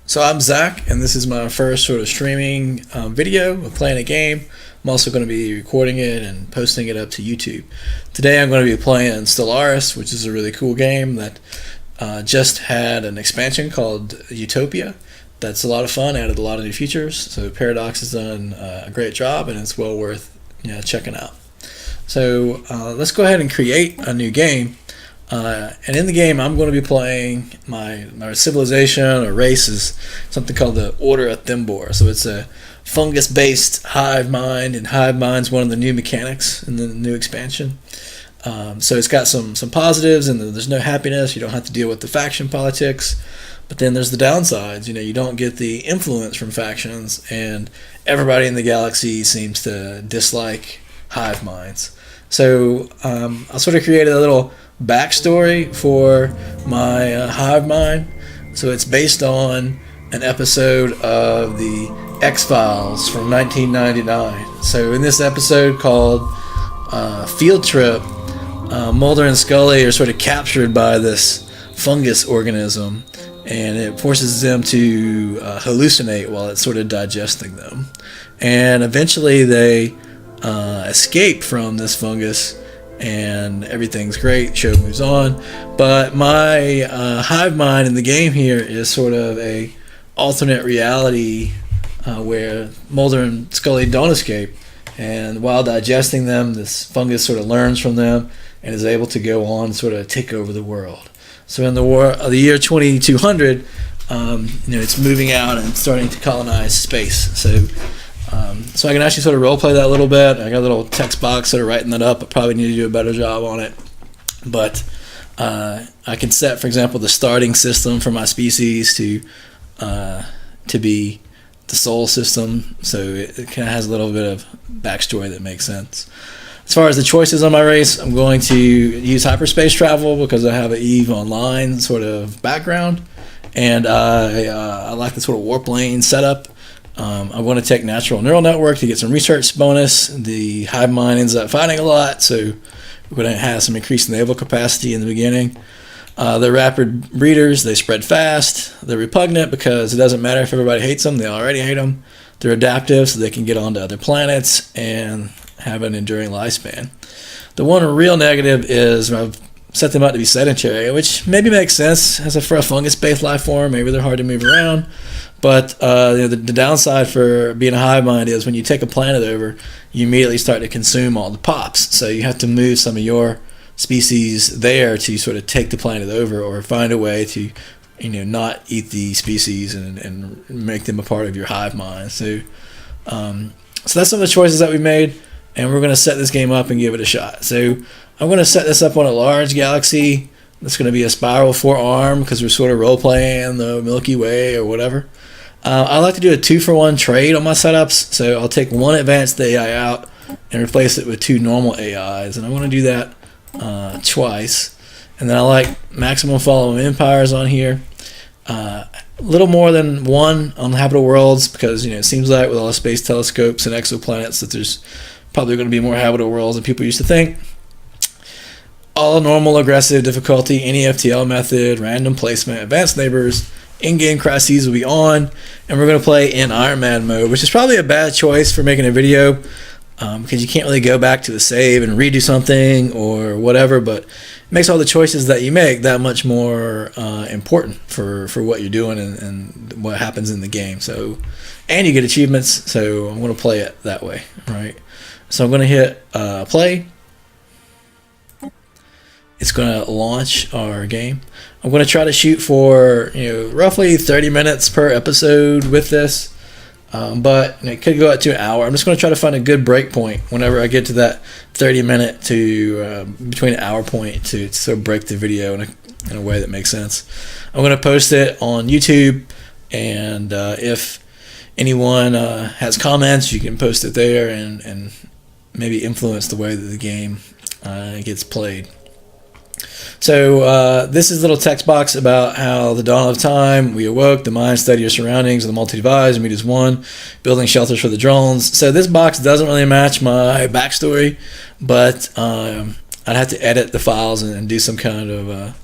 So I'm Zach, and this is my first sort of streaming video of playing a game. I'm also going to be recording it and posting it up to YouTube. Today I'm going to be playing Stellaris, which is a really cool game that just had an expansion called Utopia. That's a lot of fun, added a lot of new features. So Paradox has done a great job, and it's well worth checking out. So let's go ahead and create a new game. And in the game, I'm going to be playing my civilization or race is something called the Order of Thembor. So it's a fungus-based hive mind, and hive mind's one of the new mechanics in the new expansion. So it's got some positives, and there's no happiness. You don't have to deal with the faction politics. But then there's the downsides. You don't get the influence from factions, and everybody in the galaxy seems to dislike hive minds. So I sort of created a little backstory for my hive mind. So it's based on an episode of the X-Files from 1999. So in this episode called Field Trip, Mulder and Scully are sort of captured by this fungus organism, and it forces them to hallucinate while it's sort of digesting them. And eventually they escape from this fungus, and everything's great. Show moves on. But my hive mind in the game here is sort of a alternate reality where Mulder and Scully don't escape, and while digesting them, this fungus sort of learns from them and is able to go on and sort of take over the world. So in the year 2200, it's moving out and starting to colonize space. So I can actually sort of roleplay that a little bit. I got a little text box sort of writing that up. I probably need to do a better job on it. But I can set, for example, the starting system for my species to be the soul system. So it kind of has a little bit of backstory that makes sense. As far as the choices on my race, I'm going to use hyperspace travel because I have an EVE Online sort of background. And I like the sort of warp lane setup. I'm going to take natural neural network to get some research bonus. The hive mind ends up fighting a lot, so we're going to have some increased naval capacity in the beginning. They're rapid breeders. They spread fast. They're repugnant because it doesn't matter if everybody hates them. They already hate them. They're adaptive, so they can get onto other planets and have an enduring lifespan. The one real negative is I've set them out to be sedentary, which maybe makes sense for a fungus-based life form. Maybe they're hard to move around. But the downside for being a hive mind is when you take a planet over, you immediately start to consume all the pops. So you have to move some of your species there to sort of take the planet over, or find a way to not eat the species and make them a part of your hive mind. So that's some of the choices that we made, and we're going to set this game up and give it a shot. So I'm going to set this up on a large galaxy. It's going to be a spiral 4-arm because we're sort of role-playing the Milky Way or whatever. I like to do a 2-for-1 trade on my setups, so I'll take one advanced AI out and replace it with 2 normal AIs, and I want to do that twice. And then I like maximum following empires on here. A little more than 1 on habitable worlds because it seems like with all the space telescopes and exoplanets that there's probably going to be more habitable worlds than people used to think. All normal, aggressive difficulty, any FTL method, random placement, advanced neighbors. In-game crises will be on, and we're going to play in Iron Man mode, which is probably a bad choice for making a video because you can't really go back to the save and redo something or whatever, but it makes all the choices that you make that much more important for what you're doing and what happens in the game. So, and you get achievements, so I'm going to play it that way, right? So I'm going to hit play. It's going to launch our game. I'm going to try to shoot for roughly 30 minutes per episode with this, but it could go out to an hour. I'm just going to try to find a good break point whenever I get to that 30-minute to between an hour point to sort of break the video in a way that makes sense. I'm going to post it on YouTube, and if anyone has comments, you can post it there and maybe influence the way that the game gets played. So this is a little text box about how the dawn of time, we awoke, the mind study your surroundings, the multi divides, meet as one, building shelters for the drones. So this box doesn't really match my backstory, but I'd have to edit the files and do some kind of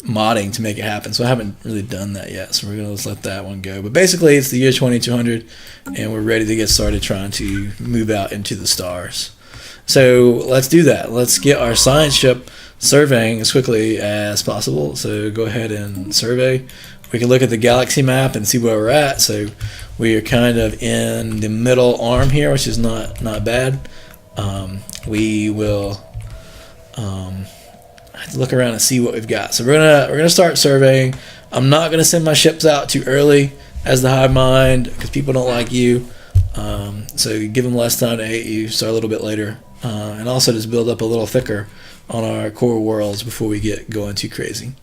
modding to make it happen. So I haven't really done that yet. So we're going to just let that one go. But basically, it's the year 2200, and we're ready to get started trying to move out into the stars. So let's do that. Let's get our science ship surveying as quickly as possible. So go ahead and survey. We can look at the galaxy map and see where we're at. So we are kind of in the middle arm here, which is not bad. We will have to look around and see what we've got. So we're gonna start surveying. I'm not gonna send my ships out too early as the hive mind because people don't like you. So you give them less time to hate you. Start a little bit later, and also just build up a little thicker on our core worlds before we get going too crazy.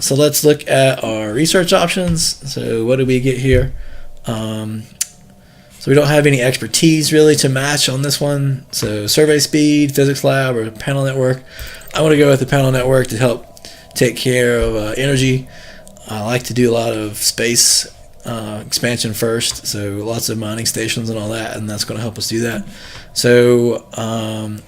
So let's look at our research options. So what do we get here? So we don't have any expertise really to match on this one. So survey speed, physics lab, or panel network. I want to go with the panel network to help take care of energy. I like to do a lot of space expansion first, so lots of mining stations and all that, and that's going to help us do that. So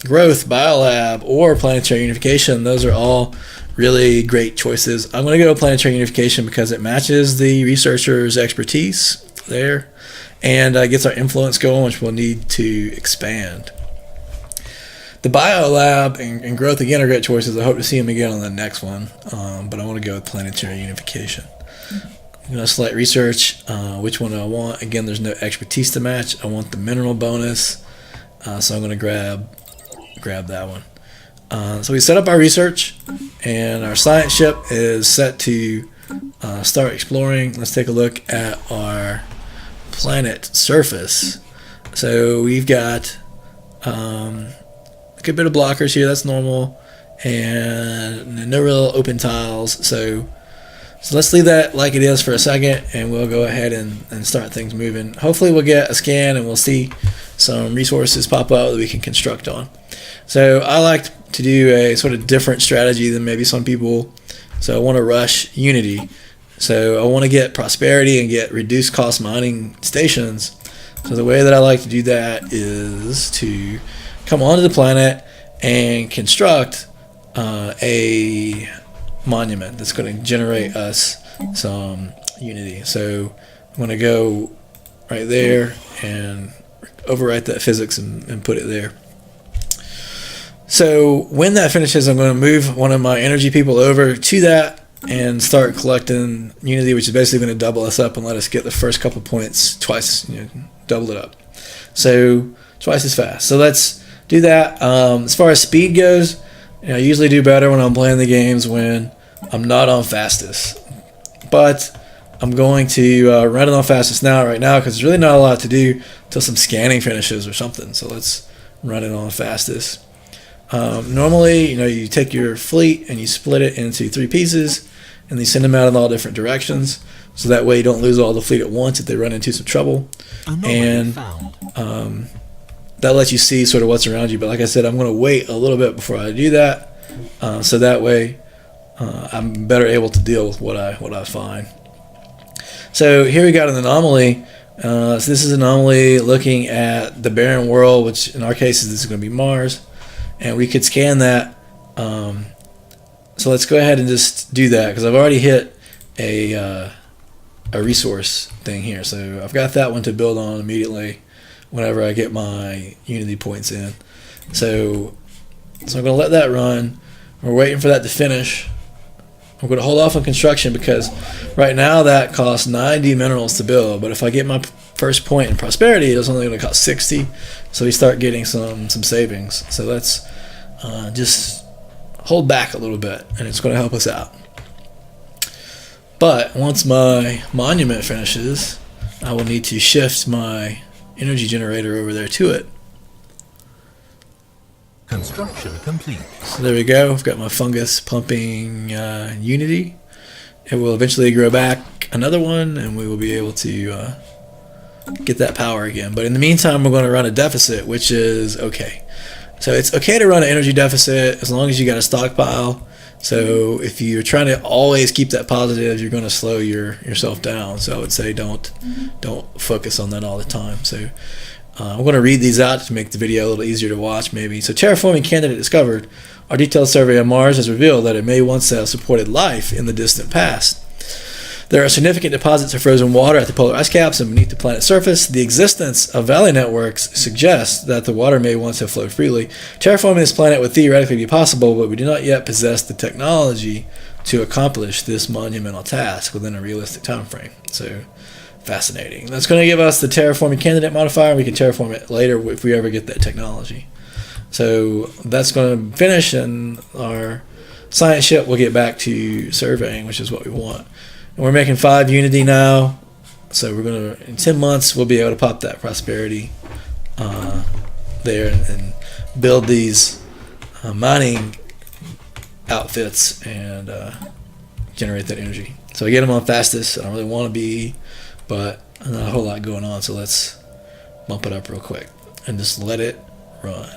growth, biolab, or planetary unification, those are all really great choices. I'm going to go planetary unification because it matches the researcher's expertise there and gets our influence going, which we'll need to expand. The biolab and growth again are great choices. I hope to see them again on the next one, but I want to go with planetary unification. I'm going to select research, which one I want. Again, there's no expertise to match. I want the mineral bonus, so I'm going to grab that one. So we set up our research, and our science ship is set to start exploring. Let's take a look at our planet surface. So we've got a good bit of blockers here. That's normal, and no real open tiles. So let's leave that like it is for a second, and we'll go ahead and start things moving. Hopefully we'll get a scan and we'll see some resources pop up that we can construct on. So I like to do a sort of different strategy than maybe some people. So I want to rush Unity. So I want to get prosperity and get reduced cost mining stations. So the way that I like to do that is to come onto the planet and construct a monument that's going to generate us some Unity. So I'm going to go right there and overwrite that physics and put it there. So when that finishes, I'm going to move one of my energy people over to that and start collecting Unity, which is basically going to double us up and let us get the first couple points twice, double it up. So twice as fast. So let's do that. As far as speed goes, I usually do better when I'm playing the games when I'm not on fastest. But I'm going to run it on fastest right now because there's really not a lot to do until some scanning finishes or something. So let's run it on fastest. Normally, you take your fleet and you split it into 3 pieces and you send them out in all different directions. So that way you don't lose all the fleet at once if they run into some trouble. And that lets you see sort of what's around you. But like I said, I'm going to wait a little bit before I do that. So that way I'm better able to deal with what I find. So here we got an anomaly. So this is an anomaly looking at the barren world, which in our case this is going to be Mars. And we could scan that. So let's go ahead and just do that because I've already hit a resource thing here. So I've got that one to build on immediately whenever I get my Unity points in. So I'm going to let that run. We're waiting for that to finish. I'm going to hold off on construction because right now that costs 90 minerals to build. But if I get my first point in prosperity, it's only going to cost 60. So we start getting some savings. So let's just hold back a little bit, and it's going to help us out. But once my monument finishes, I will need to shift my energy generator over there to it. Construction complete. So there we go. I've got my fungus pumping Unity. It will eventually grow back another one, and we will be able to get that power again. But in the meantime, we're going to run a deficit, which is okay. So it's okay to run an energy deficit as long as you got a stockpile. So if you're trying to always keep that positive, you're going to slow yourself down. So I would say don't focus on that all the time. So I'm going to read these out to make the video a little easier to watch, maybe. So, terraforming candidate discovered. Our detailed survey of Mars has revealed that it may once have supported life in the distant past. There are significant deposits of frozen water at the polar ice caps and beneath the planet's surface. The existence of valley networks suggests that the water may once have flowed freely. Terraforming this planet would theoretically be possible, but we do not yet possess the technology to accomplish this monumental task within a realistic time frame. So, fascinating. That's going to give us the terraforming candidate modifier. We can terraform it later if we ever get that technology. So that's going to finish, and our science ship will get back to surveying, which is what we want. And we're making 5 Unity now, so we're going to, in 10 months, we'll be able to pop that prosperity there and build these mining outfits and generate that energy. So I get them on fastest. I don't really want to be, but not a whole lot going on, so let's bump it up real quick and just let it run.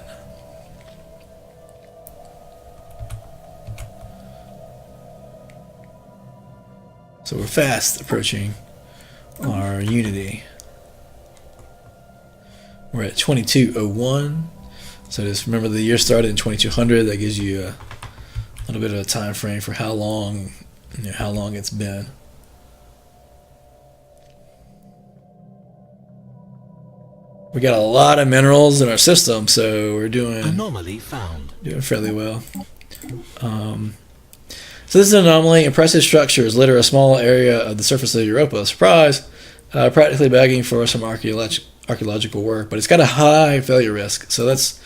So we're fast approaching our Unity. We're at 2201. So just remember the year started in 2200. That gives you a little bit of a time frame for how long, how long it's been. We got a lot of minerals in our system, so we're doing Anomaly found. Doing fairly well. So this is an anomaly. Impressive structures litter a small area of the surface of Europa. Surprise! Practically begging for some archaeological work, but it's got a high failure risk. So let's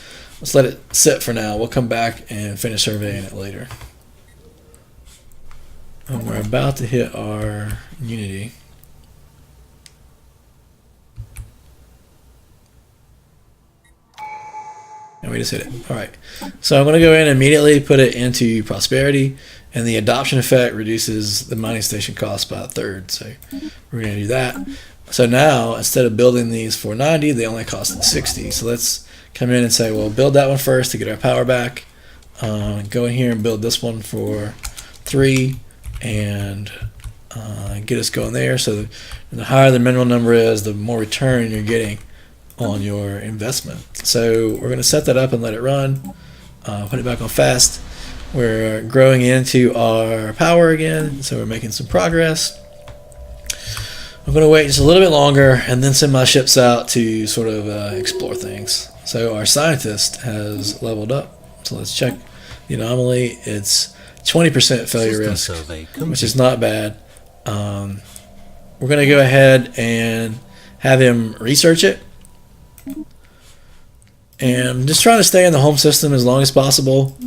let it sit for now. We'll come back and finish surveying it later. And we're about to hit our Unity. And we just hit it. All right. So I'm going to go in and immediately put it into prosperity, and the adoption effect reduces the mining station cost by 1/3. So we're going to do that. So now, instead of building these for 90, they only cost 60. So let's come in and say, well, build that one first to get our power back. Go in here and build this one for 3 and get us going there. So the higher the mineral number is, the more return you're getting on your investment. So we're going to set that up and let it run. Put it back on fast. We're growing into our power again, so we're making some progress. I'm going to wait just a little bit longer and then send my ships out to sort of explore things. So our scientist has leveled up. So let's check the anomaly. It's 20% failure risk, which is not bad. We're going to go ahead and have him research it. And I'm just trying to stay in the home system as long as possible,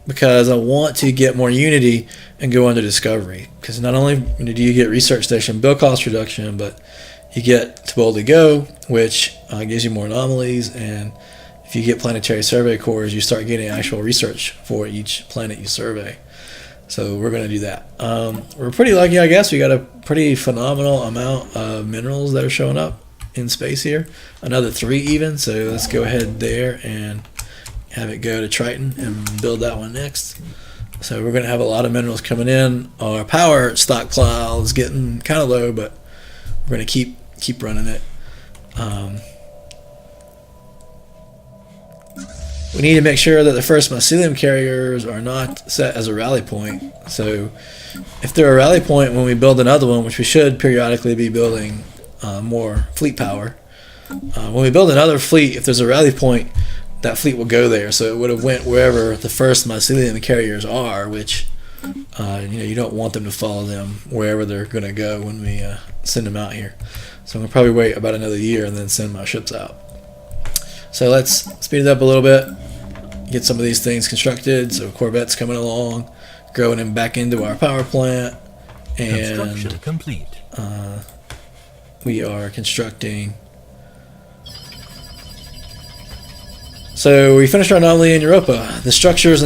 because I want to get more Unity and go into Discovery. Because not only do you get Research Station build cost reduction, but you get to Boldly Go, which gives you more anomalies. And if you get planetary survey cores, you start getting actual research for each planet you survey. So we're going to do that. We're pretty lucky, I guess. We got a pretty phenomenal amount of minerals that are showing up in space here, another 3 even. So let's go ahead there and have it go to Triton and build that one next. So we're going to have a lot of minerals coming in. Our power stockpile is getting kind of low, but we're going to keep running it. We need to make sure that the first mycelium carriers are not set as a rally point. So if they're a rally point when we build another one, which we should periodically be building more fleet power. When we build another fleet, if there's a rally point, that fleet will go there. So it would have went wherever the first mycelium carriers are, which you don't want them to follow them wherever they're going to go when we send them out here. So I'm going to probably wait about another year and then send my ships out. So let's speed it up a little bit, get some of these things constructed. So Corvette's coming along, growing them back into our power plant, and Construction complete. We are constructing. So we finished our anomaly in Europa. The structures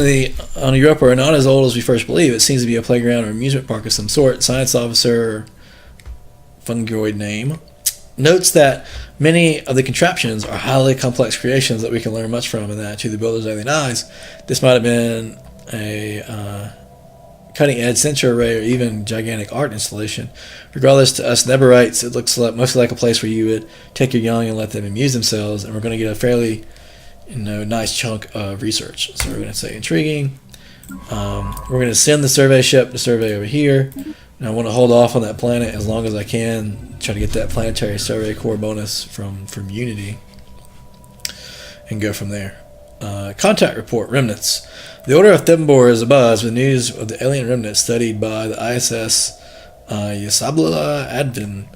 on Europa are not as old as we first believe. It seems to be a playground or amusement park of some sort. Science officer, fungoid name, notes that many of the contraptions are highly complex creations that we can learn much from, and that to the builder's alien eyes, this might have been a cutting-edge sensor array or even gigantic art installation. Regardless, to us Themborites, it looks mostly like a place where you would take your young and let them amuse themselves, and we're going to get a fairly nice chunk of research. So we're going to say intriguing. We're going to send the survey ship to survey over here. And I want to hold off on that planet as long as I can, try to get that planetary survey core bonus from Unity, and go from there. Contact report, remnants. The Order of Thembor is abuzz with news of the alien remnants studied by the ISS Yasabla Advin.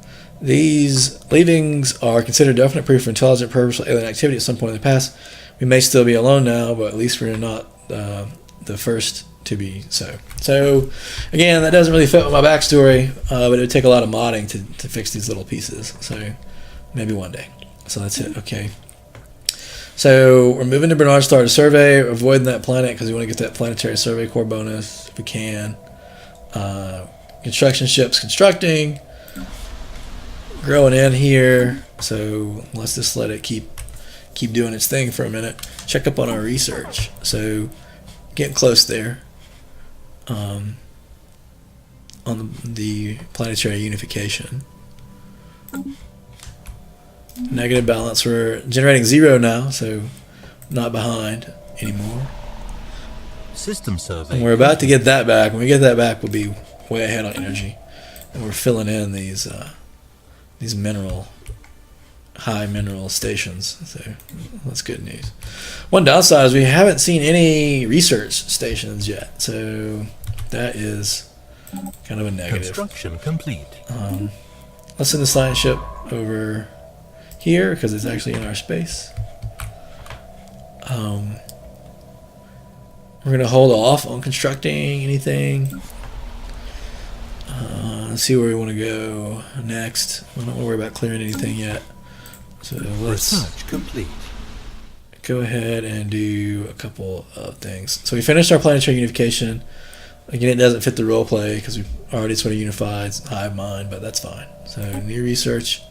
These leavings are considered definite proof of intelligent, purposeful alien activity at some point in the past. We may still be alone now, but at least we're not the first to be so. So, again, that doesn't really fit with my backstory, but it would take a lot of modding to fix these little pieces. So, maybe one day. So that's it. Okay. So we're moving to Bernard Star to survey, avoiding that planet because we want to get that planetary survey core bonus if we can. Construction ships constructing, growing in here. So let's just let it keep doing its thing for a minute. Check up on our research. So getting close there on the planetary unification. Negative balance. We're generating 0 now, so not behind anymore. System survey. And we're about to get that back. When we get that back, we'll be way ahead on energy. And we're filling in these high mineral stations. So that's good news. One downside is we haven't seen any research stations yet. So that is kind of a negative. Construction complete. Let's send the science ship over here because it's actually in our space. We're going to hold off on constructing anything. Let's see where we want to go next. I don't want to worry about clearing anything yet. So let's Research complete. go ahead and do a couple of things. So we finished our planetary unification. Again, it doesn't fit the role play because we've already sort of unified hive mind, but that's fine. So new research.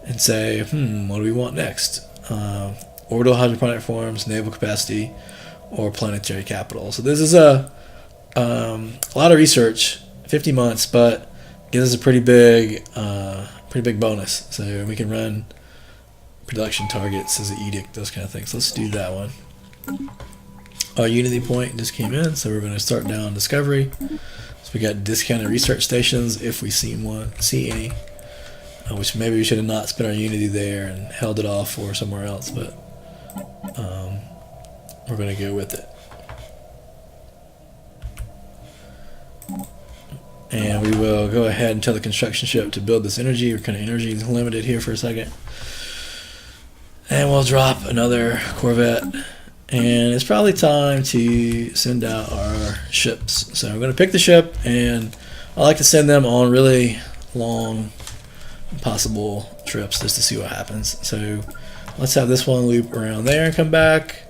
And say, what do we want next? Orbital hydroponic forms, naval capacity, or planetary capital. So this is a lot of research, 50 months, but gives us a pretty big bonus. So we can run production targets as an edict, those kind of things. Let's do that one. Our Unity point just came in, so we're going to start down discovery. So we got discounted research stations if we see any. Which maybe we should have not spent our Unity there and held it off for somewhere else, but we're going to go with it. And we will go ahead and tell the construction ship to build this energy. We're kind of energy limited here for a second. And we'll drop another Corvette. And it's probably time to send out our ships. So I'm going to pick the ship, and I like to send them on really long possible trips just to see what happens. So let's have this one loop around there and come back.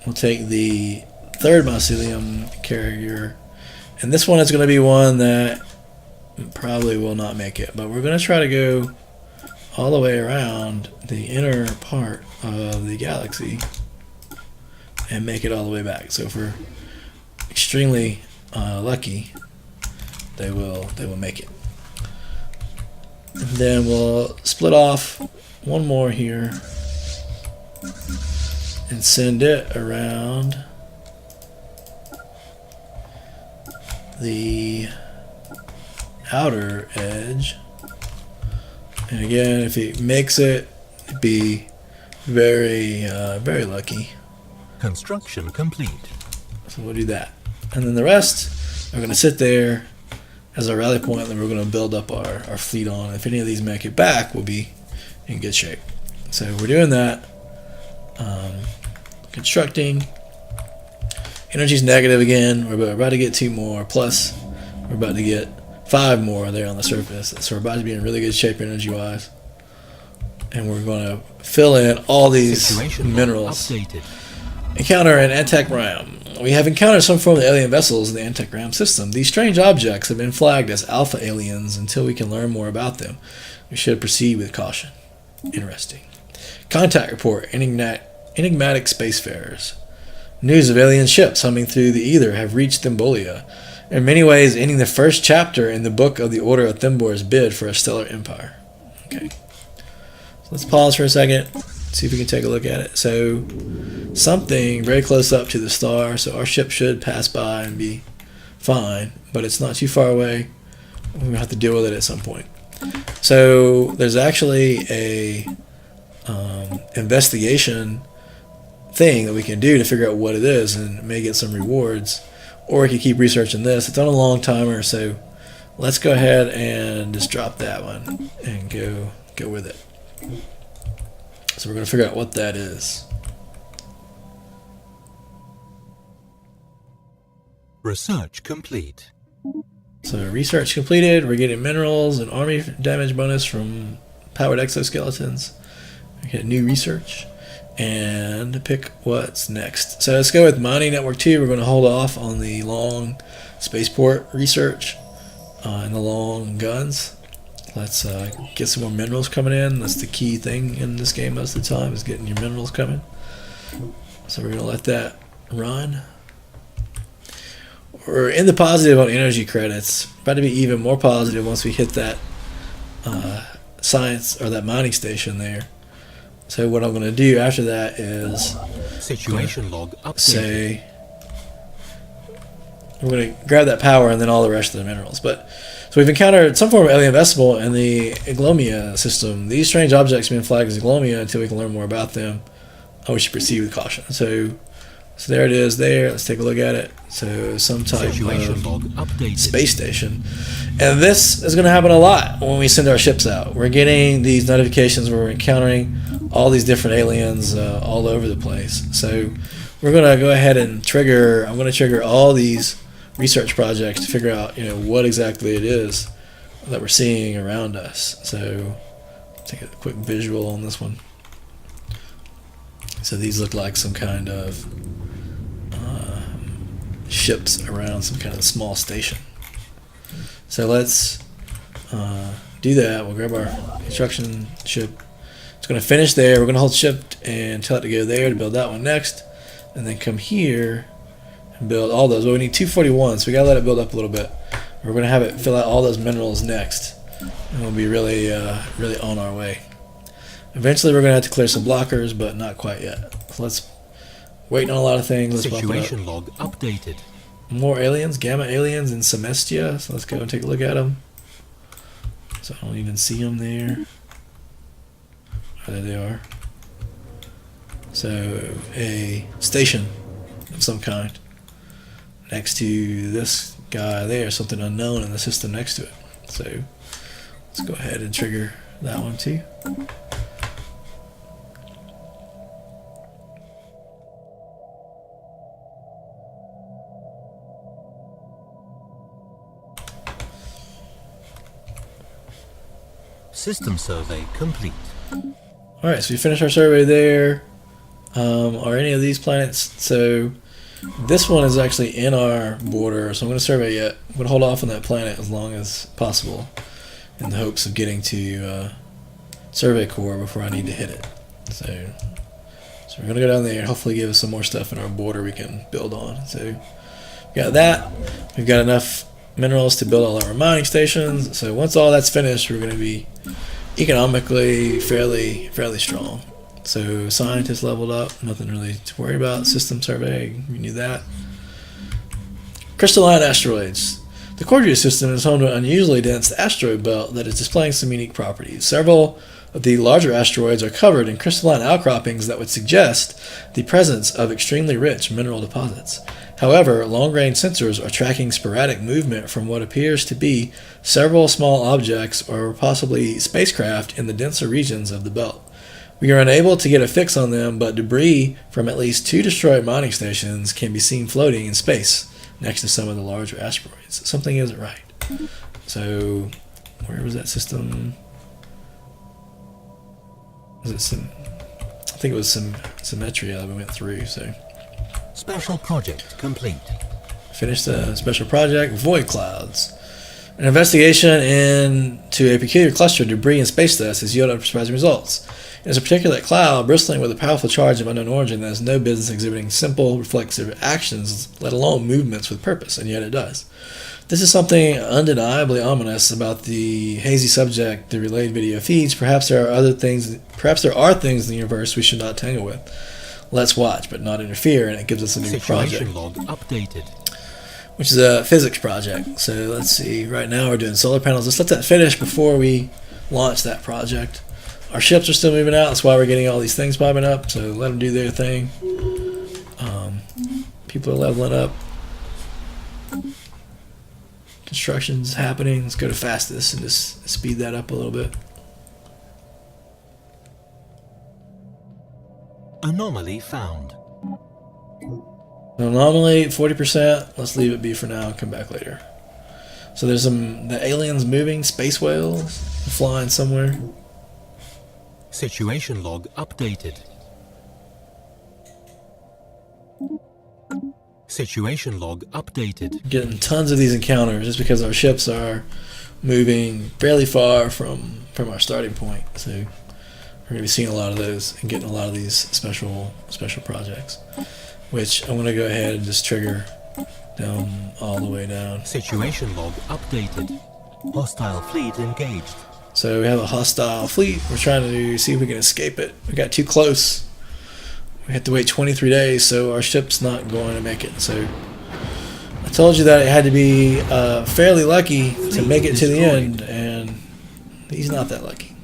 We'll take the third mycelium carrier, and this one is going to be one that probably will not make it, but we're going to try to go all the way around the inner part of the galaxy and make it all the way back. So if we're extremely lucky, they will make it. And then we'll split off one more here and send it around the outer edge. And again, if it makes it, it'd be very lucky. Construction complete. So we'll do that. And then the rest are going to sit there as our rally point, and then we're going to build up our fleet on. If any of these make it back, we'll be in good shape. So we're doing that. Constructing. Energy's negative again. We're about to get 2 more. Plus, we're about to get 5 more there on the surface. So we're about to be in really good shape energy-wise. And we're going to fill in all these Situation minerals. updated. Encounter an Antagram. We have encountered some form of alien vessels in the Antagram system. These strange objects have been flagged as alpha aliens until we can learn more about them. We should proceed with caution. Interesting. Contact report. Enigmatic spacefarers. News of alien ships humming through the ether have reached Thembolia. in many ways ending the first chapter in the book of the Order of Thembor's bid for a stellar empire. Okay, so let's pause for a second, see if we can take a look at it. So something very close up to the star, so our ship should pass by and be fine, but it's not too far away. We're going to have to deal with it at some point. So there's actually a investigation thing that we can do to figure out what it is and may get some rewards, or we can keep researching this. It's on a long timer, so let's go ahead and just drop that one and go with it. So we're going to figure out what that is. Research complete. So research completed. We're getting minerals and army damage bonus from powered exoskeletons. We get new research and pick what's next. So let's go with mining network 2. We're going to hold off on the long spaceport research and the long guns. Let's get some more minerals coming in. That's the key thing in this game most of the time, is getting your minerals coming. So we're going to let that run. We're in the positive on energy credits. About to be even more positive once we hit that science or that mining station there. So what I'm going to do after that is Situation log updated. say we're going to grab that power and then all the rest of the minerals. But so we've encountered some form of alien vessel in the Iglomia system. These strange objects have been flagged as Iglomia until we can learn more about them. We should proceed with caution. So there it is there. Let's take a look at it. So some type Situation log of updated. space station. And this is going to happen a lot when we send our ships out. We're getting these notifications where we're encountering all these different aliens all over the place. So we're going to go ahead and trigger, I'm going to trigger all these research projects to figure out, what exactly it is that we're seeing around us. So take a quick visual on this one. So these look like some kind of ships around some kind of small station. So let's do that. We'll grab our construction ship. It's going to finish there. We're going to hold shift and tell it to go there to build that one next, and then come here and build all those. Well, we need 241, so we got to let it build up a little bit. We're going to have it fill out all those minerals next, and we'll be really on our way. Eventually, we're going to have to clear some blockers, but not quite yet. So let's waiting on a lot of things. Let's bump it up. Situation log updated. More aliens, gamma aliens in Semestia. So let's go and take a look at them. So I don't even see them there. Oh, there they are. So a station of some kind next to this guy there, something unknown in the system next to it. So let's go ahead and trigger that one too. System survey complete. Alright, so we finished our survey there. Are any of these planets? So this one is actually in our border, so I'm going to survey it. I'm going to hold off on that planet as long as possible in the hopes of getting to survey core before I need to hit it. So we're going to go down there and hopefully give us some more stuff in our border we can build on. So we got that. We've got enough minerals to build all our mining stations. So once all that's finished, we're going to be economically fairly strong. So scientists leveled up, nothing really to worry about. System survey, we knew that. Crystalline asteroids. The Cordia system is home to an unusually dense asteroid belt that is displaying some unique properties. Several of the larger asteroids are covered in crystalline outcroppings that would suggest the presence of extremely rich mineral deposits. However, long-range sensors are tracking sporadic movement from what appears to be several small objects or possibly spacecraft in the denser regions of the belt. We are unable to get a fix on them, but debris from at least 2 destroyed mining stations can be seen floating in space next to some of the larger asteroids. Something isn't right. So, where was that system? Was it some? I think it was some Symmetria that we went through. So, Special project complete. finished the special project. Void clouds. An investigation into a peculiar cluster of debris in space dust has yielded surprising results. It is a particulate cloud bristling with a powerful charge of unknown origin that has no business exhibiting simple reflexive actions, let alone movements with purpose, and yet it does. This is something undeniably ominous about the hazy subject the relayed video feeds. Perhaps there are things in the universe we should not tangle with. Let's watch, but not interfere, and it gives us a new Situation project, log updated. which is a physics project. So let's see. Right now we're doing solar panels. Let's let that finish before we launch that project. Our ships are still moving out. That's why we're getting all these things popping up. So let them do their thing. People are leveling up. Construction's happening. Let's go to fastest and just speed that up a little bit. Anomaly found. Anomaly 40%. Let's leave it be for now and come back later. So there's the aliens moving, space whales flying somewhere. Situation log updated. Situation log updated. Getting tons of these encounters just because our ships are moving fairly far from our starting point. So we're going to be seeing a lot of those and getting a lot of these special projects, which I'm going to go ahead and just trigger down all the way down. Situation log updated. Hostile fleet engaged. So we have a hostile fleet. We're trying to see if we can escape it. We got too close. We have to wait 23 days, so our ship's not going to make it. So I told you that it had to be fairly lucky to make it to the end, and he's not that lucky.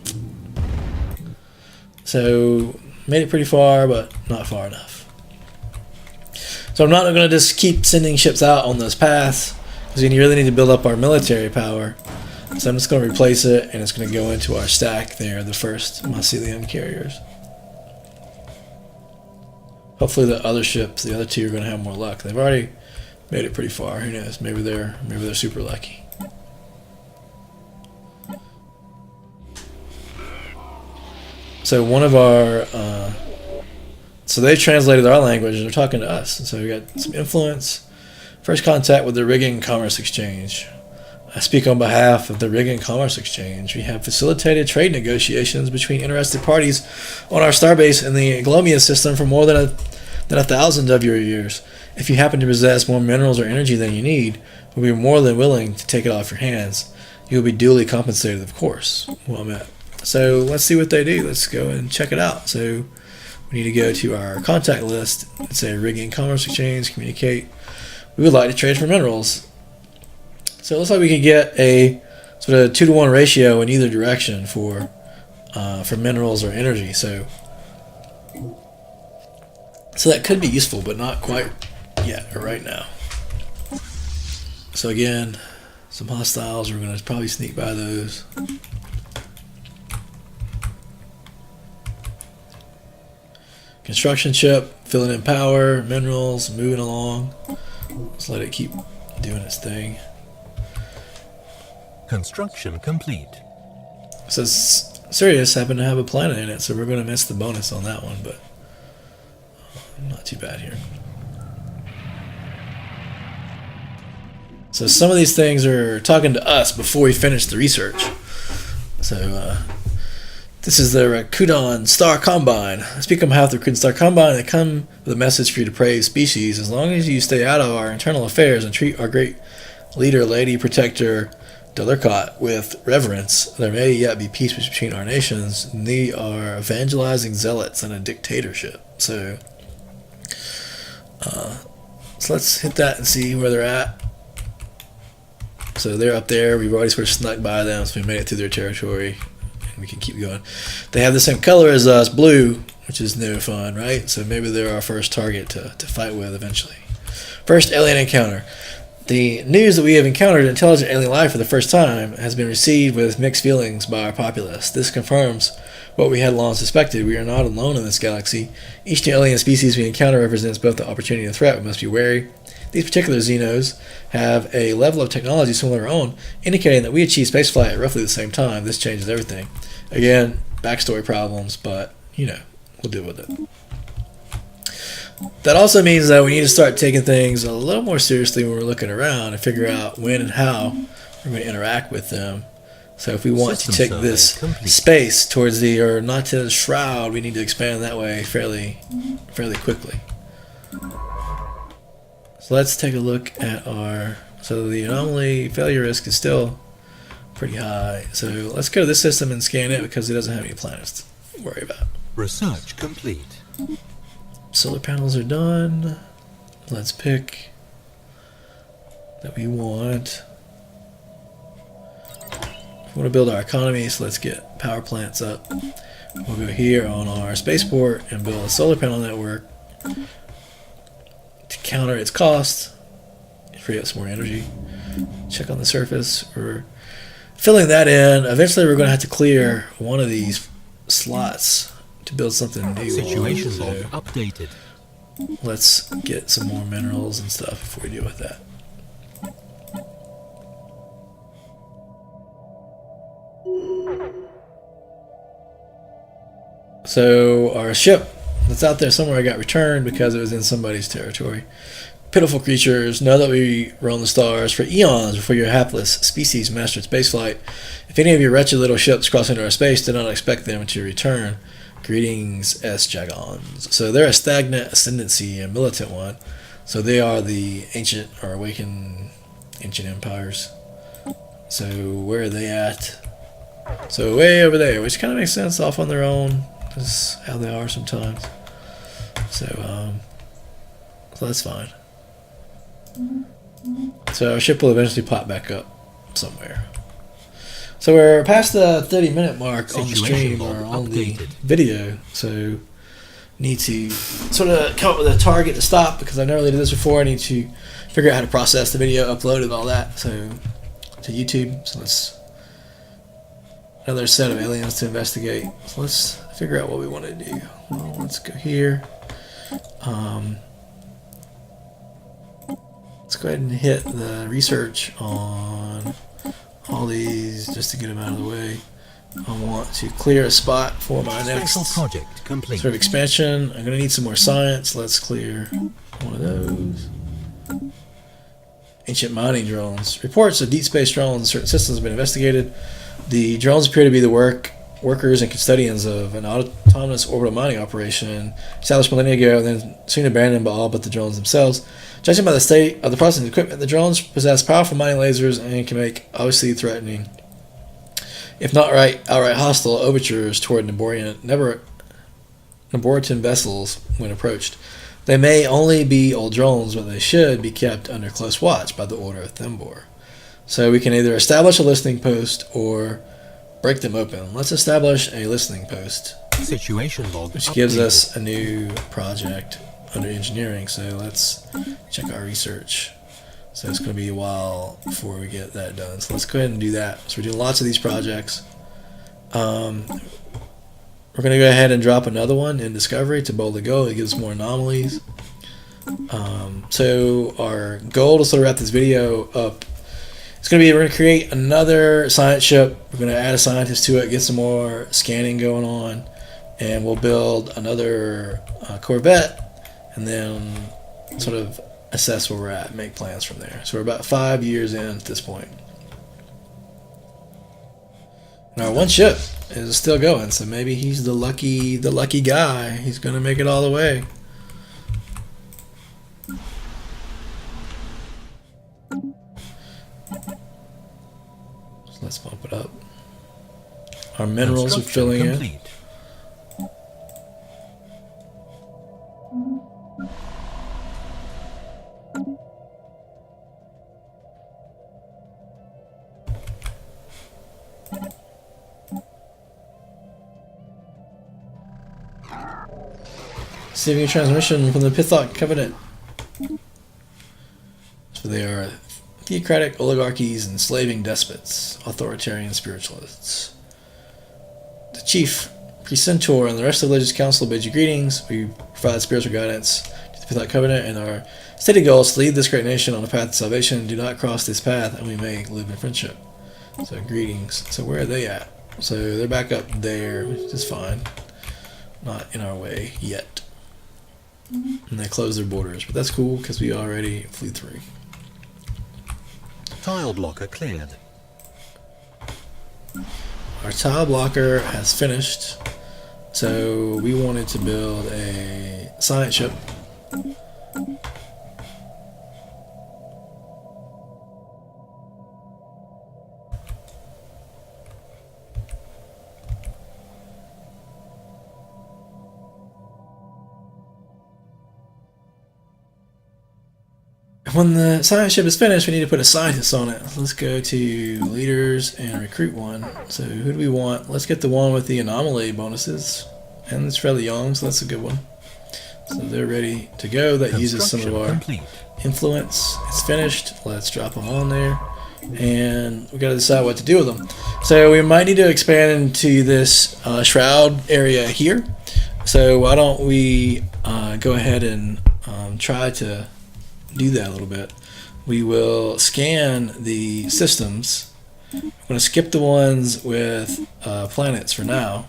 So made it pretty far, but not far enough. So I'm not going to just keep sending ships out on those paths, because you really need to build up our military power. So I'm just going to replace it, and it's going to go into our stack there, the first mycelium carriers. Hopefully the other ships, the other two, are going to have more luck. They've already made it pretty far. Who knows? Maybe they're super lucky. So one of our, so they translated our language and they're talking to us. And so we got some influence. First contact with the Rigging Commerce Exchange. I speak on behalf of the Rigging Commerce Exchange. We have facilitated trade negotiations between interested parties on our starbase in the Glomia system for more than a 1,000 of your years. If you happen to possess more minerals or energy than you need, we'll be more than willing to take it off your hands. You'll be duly compensated, of course. Well met. So let's see what they do. Let's go and check it out. So we need to go to our contact list and say Rigging Commerce Exchange, communicate. We would like to trade for minerals. So it looks like we could get a sort of 2-to-1 ratio in either direction for minerals or energy. So that could be useful, but not quite yet or right now. So again, some hostiles. We're going to probably sneak by those. Construction ship, filling in power, minerals, moving along. Let's let it keep doing its thing. Construction complete. So Sirius happened to have a planet in it, so we're going to miss the bonus on that one, but not too bad here. So some of these things are talking to us before we finish the research. So this is the Rakuten Star Combine. I speak on behalf of the Rakuten Star Combine. They come with a message for you depraved species. As long as you stay out of our internal affairs and treat our great leader, Lady Protector Delircott, with reverence, there may yet be peace between our nations. They are evangelizing zealots in a dictatorship. So let's hit that and see where they're at. So they're up there. We've already sort of snuck by them, so we made it through their territory. And we can keep going. They have the same color as us, blue, which is no fun, right? So maybe they're our first target to fight with eventually. First alien encounter. The news that we have encountered intelligent alien life for the first time has been received with mixed feelings by our populace. This confirms what we had long suspected. We are not alone in this galaxy. Each new alien species we encounter represents both the opportunity and the threat. We must be wary. These particular Xenos have a level of technology similar to our own, indicating that we achieved spaceflight at roughly the same time. This changes everything. Again, backstory problems, but, we'll deal with it. That also means that we need to start taking things a little more seriously when we're looking around and figure out when and how we're going to interact with them. So if we want System to take survey this complete. space towards the, or not to the shroud, we need to expand that way fairly quickly. So let's take a look at our, so the anomaly failure risk is still pretty high. So let's go to this system and scan it because it doesn't have any planets to worry about. Research complete. Solar panels are done. Let's pick that we want. We want to build our economy, so let's get power plants up. We'll go here on our spaceport and build a solar panel network to counter its cost, free up some more energy. Check on the surface. We're filling that in. Eventually we're going to have to clear one of these slots to build something new. Situation log So updated. let's get some more minerals and stuff before we deal with that. So our ship that's out there somewhere got returned because it was in somebody's territory. Pitiful creatures, know that we roam the stars for eons before your hapless species mastered spaceflight. If any of your wretched little ships cross into our space, do not expect them to return. Greetings, S-Jagons. So they're a stagnant ascendancy, a militant one. So they are the ancient or awakened ancient empires. So where are they at? So way over there, which kind of makes sense, off on their own. That's how they are sometimes. So that's fine. So our ship will eventually pop back up somewhere. So we're past the 30-minute mark on the stream or on the video. So need to sort of come up with a target to stop because I've never really did this before. I need to figure out how to process the video, upload it, and all that. So to YouTube. So let's another set of aliens to investigate. So let's figure out what we want to do. Well, let's go here. Let's go ahead and hit the research on all these just to get them out of the way. I want to clear a spot for my next project complete. sort of expansion. I'm going to need some more science. Let's clear one of those. Ancient mining drones. Reports of deep space drones in certain systems have been investigated. The drones appear to be the workers and custodians of an autonomous orbital mining operation established millennia ago and then soon abandoned by all but the drones themselves. Judging by the state of the processing equipment, the drones possess powerful mining lasers and can make obviously threatening, if not outright hostile, overtures toward Neborian vessels when approached. They may only be old drones, but they should be kept under close watch by the Order of Thembor. So we can either establish a listening post or break them open. Let's establish a listening post, Situation log which gives us a new project under engineering. So let's check our research. So it's going to be a while before we get that done. So let's go ahead and do that. So we're doing lots of these projects. We're going to go ahead and drop another one in Discovery to boldly go. It gives more anomalies. So our goal to sort of wrap this video up, it's going to be, we're going to create another science ship. We're going to add a scientist to it, get some more scanning going on, and we'll build another Corvette, and then sort of assess where we're at, make plans from there. So we're about 5 years in at this point. And our one ship is still going, so maybe he's the lucky guy. He's going to make it all the way. So let's bump it up. Our minerals are filling in. Receiving a transmission from the Pythok Covenant. So they are theocratic oligarchies, enslaving despots, authoritarian spiritualists. The chief, Precentor, and the rest of the religious council bid you greetings. We provide spiritual guidance to the Pythok Covenant, and our stated goal is to lead this great nation on a path to salvation. Do not cross this path, and we may live in friendship. So greetings. So where are they at? So they're back up there, which is fine. Not in our way yet. And they closed their borders, but that's cool because we already flew through. Tile blocker cleared. our tile blocker has finished. So we wanted to build a science ship. When the science ship is finished, we need to put a scientist on it. Let's go to leaders and recruit one. So who do we want? Let's get the one with the anomaly bonuses. And it's fairly young, so that's a good one. So they're ready to go. That uses some of our influence. It's finished. Let's drop them on there. And we got to decide what to do with them. So we might need to expand into this shroud area here. So why don't we go ahead and try to do that a little bit. We will scan the systems. I'm going to skip the ones with planets for now.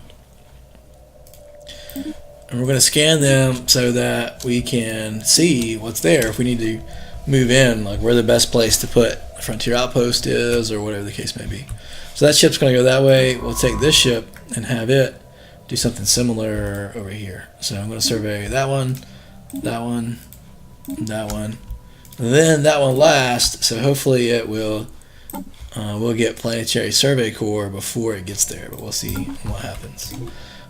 And we're going to scan them so that we can see what's there if we need to move in, like where the best place to put a frontier outpost is or whatever the case may be. So that ship's going to go that way. We'll take this ship and have it do something similar over here. So I'm going to survey that one, that one, that one. And then that one last, so hopefully it will we'll get planetary survey core before it gets there, but we'll see what happens.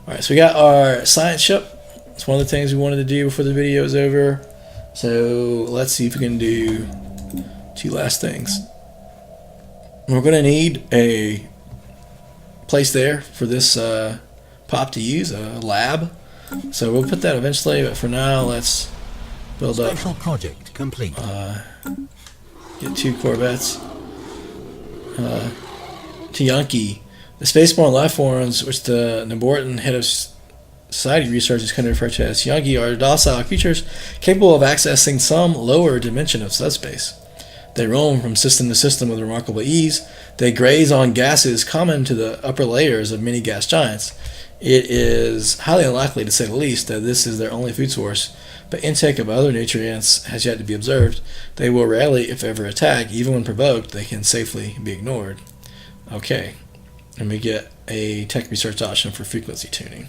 Alright, so we got our science ship. It's one of the things we wanted to do before the video is over. So let's see if we can do two last things. We're going to need a place there for this pop to use, a lab. So we'll put that eventually, but for now let's build up. Special project complete. Get 2 Corvettes. Tiyanki, the spaceborne life forms, which the Nebortan head of society research is kind of referred to as Tiyanki, are docile creatures capable of accessing some lower dimension of subspace. They roam from system to system with remarkable ease. They graze on gases common to the upper layers of many gas giants. It is highly unlikely, to say the least, that this is their only food source, but intake of other nutrients has yet to be observed. They will rarely, if ever, attack. Even when provoked, they can safely be ignored. Okay, and we get a tech research option for frequency tuning.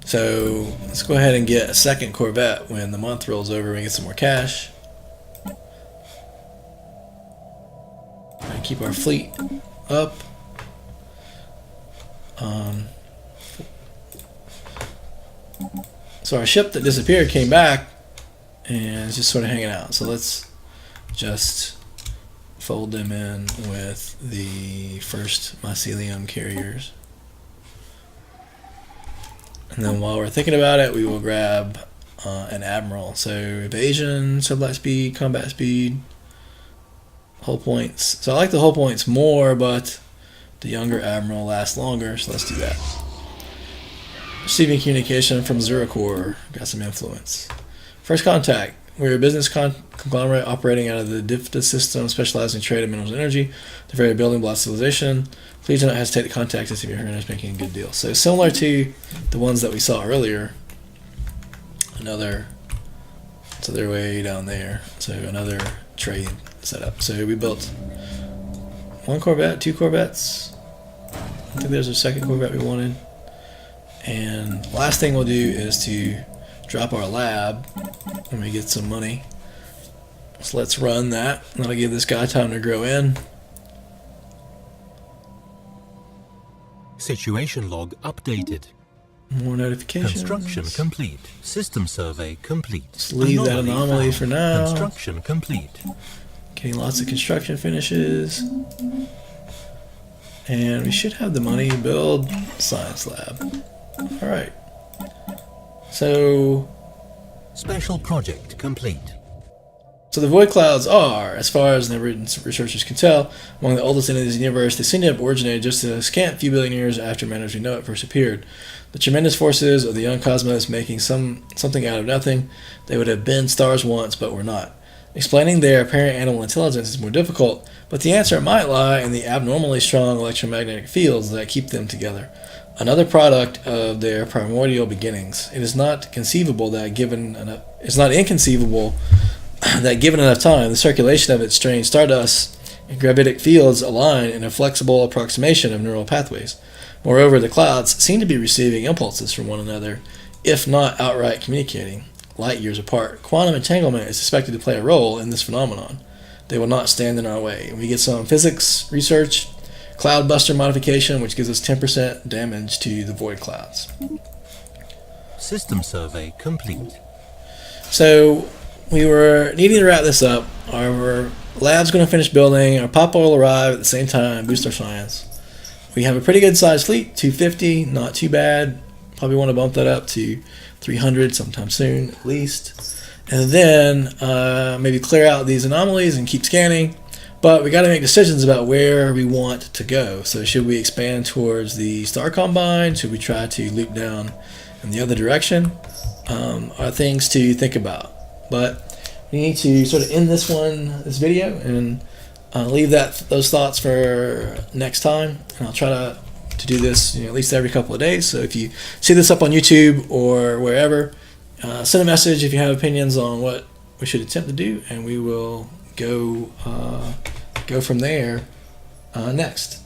So let's go ahead and get a second Corvette when the month rolls over and get some more cash. And keep our fleet up. So our ship that disappeared came back and is just sort of hanging out. So let's just fold them in with the first mycelium carriers. And then while we're thinking about it, we will grab an admiral. So evasion, sublight speed, combat speed, hull points. So I like the hull points more, but the younger admiral lasts longer, so let's do that. Receiving communication from Zeracor. Got some influence. First contact. We're a business conglomerate operating out of the DIFTA system, specializing in trade in minerals and energy, the very building block civilization. Please do not hesitate to contact us if you're making a good deal. So similar to the ones that we saw earlier. So they're way down there. So another trade setup. So we built 1 Corvette, 2 Corvettes. I think there's a second Corvette we wanted. And last thing we'll do is to drop our lab when we get some money. So let's run that. That'll give this guy time to grow in. Situation log updated. More notifications. Construction complete. System survey complete. Let's leave that anomaly for now. Construction complete. Getting lots of construction finishes. And we should have the money to build science lab. Alright. So special project complete. So the void clouds are, as far as the researchers can tell, among the oldest entities in the universe. They seem to have originated just a scant few billion years after man as we know it first appeared. The tremendous forces of the young cosmos making something out of nothing. They would have been stars once, but were not. Explaining their apparent animal intelligence is more difficult, but the answer might lie in the abnormally strong electromagnetic fields that keep them together. Another product of their primordial beginnings. It is not inconceivable that given enough time, the circulation of its strange stardust and gravitic fields align in a flexible approximation of neural pathways. Moreover, the clouds seem to be receiving impulses from one another, if not outright communicating, light years apart. Quantum entanglement is suspected to play a role in this phenomenon. They will not stand in our way. We get some physics research, cloudbuster modification, which gives us 10% damage to the void clouds. System survey complete. So we were needing to wrap this up. Our lab's going to finish building. Our papa will arrive at the same time, boost our science. We have a pretty good sized fleet, 250, not too bad. Probably want to bump that up to 300 sometime soon, at least. And then maybe clear out these anomalies and keep scanning. But we got to make decisions about where we want to go. So should we expand towards the Star Combine? Should we try to loop down in the other direction? Are things to think about. But we need to sort of end this video, and leave those thoughts for next time. And I'll try to do this at least every couple of days. So if you see this up on YouTube or wherever, send a message if you have opinions on what we should attempt to do, and we will go from there next.